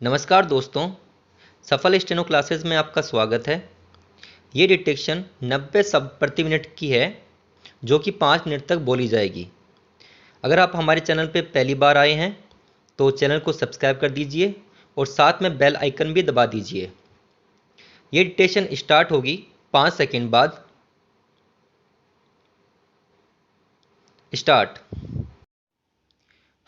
नमस्कार दोस्तों, सफल स्टेनो क्लासेस में आपका स्वागत है। ये डिटेक्शन 90 शब्द प्रति मिनट की है जो कि 5 मिनट तक बोली जाएगी। अगर आप हमारे चैनल पे पहली बार आए हैं तो चैनल को सब्सक्राइब कर दीजिए और साथ में बेल आइकन भी दबा दीजिए। ये डिटेक्शन स्टार्ट होगी 5 सेकंड बाद। स्टार्ट।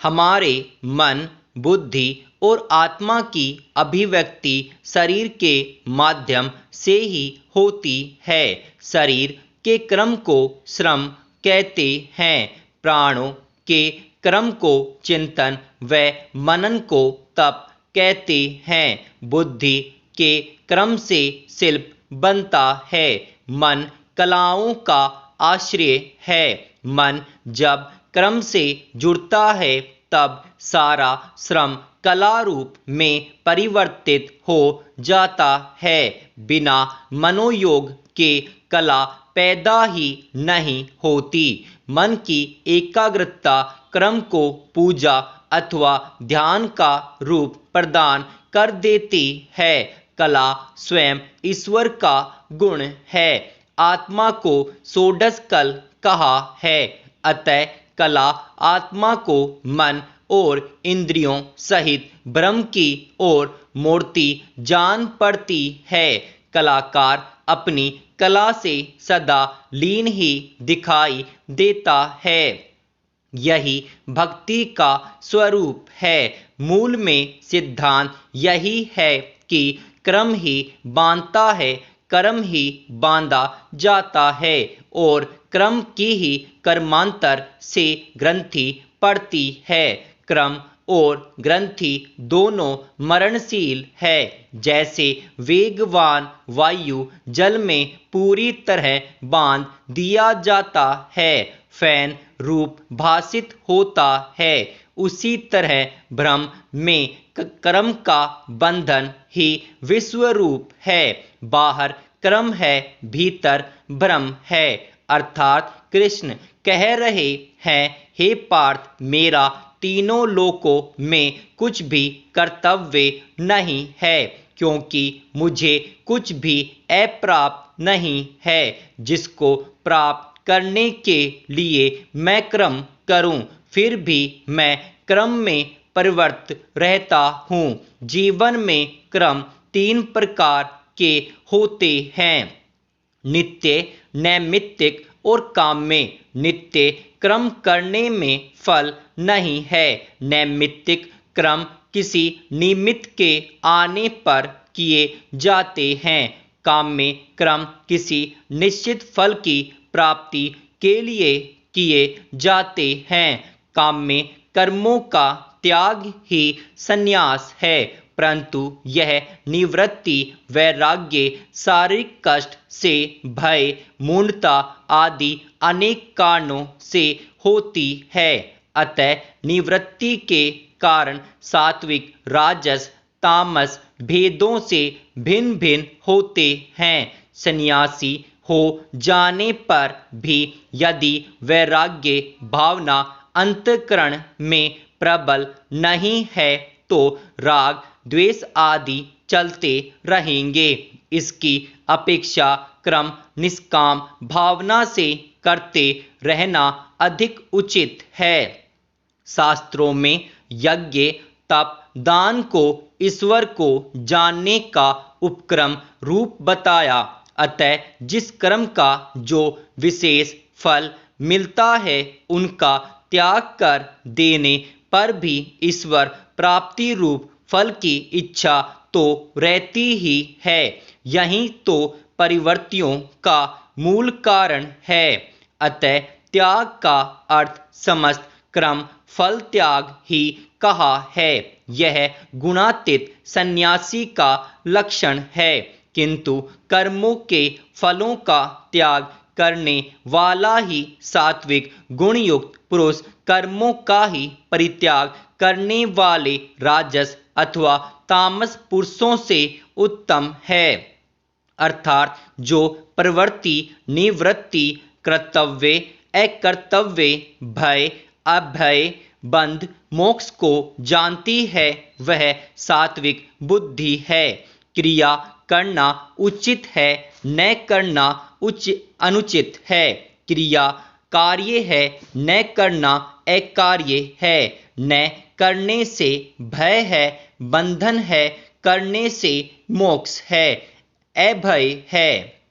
हमारे मन, बुद्धि और आत्मा की अभिव्यक्ति शरीर के माध्यम से ही होती है। शरीर के क्रम को श्रम कहते हैं। प्राणों के क्रम को चिंतन व मनन को तप कहते हैं। बुद्धि के क्रम से शिल्प बनता है। मन कलाओं का आश्रय है। मन जब क्रम से जुड़ता है तब सारा श्रम कला रूप में परिवर्तित हो जाता है। बिना मनोयोग के कला पैदा ही नहीं होती। मन की एकाग्रता क्रम को पूजा अथवा ध्यान का रूप प्रदान कर देती है। कला स्वयं ईश्वर का गुण है। आत्मा को षोडश कल कहा है। अतः कला आत्मा को मन और इंद्रियों सहित ब्रह्म की ओर मोड़ती जान पड़ती है। कलाकार अपनी कला से सदा लीन ही दिखाई देता है। यही भक्ति का स्वरूप है। मूल में सिद्धांत यही है कि क्रम ही बांधता है, कर्म ही बांधा जाता है और क्रम की ही कर्मांतर से ग्रंथि पड़ती है। क्रम और ग्रंथि दोनों मरणशील है। जैसे वेगवान वायु जल में पूरी तरह बांध दिया जाता है, फैन रूप भासित होता है, उसी तरह ब्रह्म में कर्म का बंधन ही विश्व रूप है। बाहर क्रम है, भीतर ब्रह्म है। अर्थात कृष्ण कह रहे हैं, हे पार्थ, मेरा तीनों लोकों में कुछ भी कर्तव्य नहीं है, क्योंकि मुझे कुछ भी अप्राप्त नहीं है। जिसको प्राप्त करने के लिए मैं क्रम करूं, फिर भी मैं क्रम में परिवर्तित रहता हूं। जीवन में क्रम 3 प्रकार के होते हैं: नित्य, नैमित्तिक और काम्य। नित्य क्रम करने में फल नहीं है। नैमित्तिक क्रम किसी निमित्त के आने पर किए जाते हैं। काम्य क्रम किसी निश्चित फल की प्राप्ति के लिए किए जाते हैं। काम्य कर्मों का त्याग ही संन्यास है, परंतु यह निवृत्ति, वैराग्य, शारीरिक कष्ट से भय, मूढ़ता आदि अनेक कारणों से होती है। अतः निवृत्ति के कारण सात्विक, राजस, तामस भेदों से भिन्न भिन्न होते हैं। सन्यासी हो जाने पर भी यदि वैराग्य भावना अंतःकरण में प्रबल नहीं है तो राग, द्वेष आदि चलते रहेंगे। इसकी अपेक्षा क्रम निष्काम भावना से करते रहना अधिक उचित है। शास्त्रों में यज्ञ, तप, दान को ईश्वर को जानने का उपक्रम रूप बताया। अतः जिस कर्म का जो विशेष फल मिलता है, उनका त्याग कर देने पर भी ईश्वर प्राप्ति रूप फल की इच्छा तो रहती ही है। यही तो परिवर्तियों का मूल कारण है। अतः त्याग का अर्थ समस्त क्रम फल त्याग ही कहा है। यह गुणातीत सन्यासी का लक्षण है, किंतु कर्मों के फलों का त्याग करने वाला ही सात्विक गुणयुक्त पुरुष कर्मों का ही परित्याग करने वाले राजस अथवा तामस पुरुषों से उत्तम है। अर्थात जो प्रवृत्ति, निवृत्ति, कर्तव्य, अकर्तव्य, भय, अभय, बंध मोक्ष को जानती है वह सात्विक बुद्धि है। क्रिया करना उचित है, न करना अनुचित है। क्रिया कार्य है, न करना अकार्य है। न करने से भय है, बंधन है, करने से मोक्ष है, अभय है।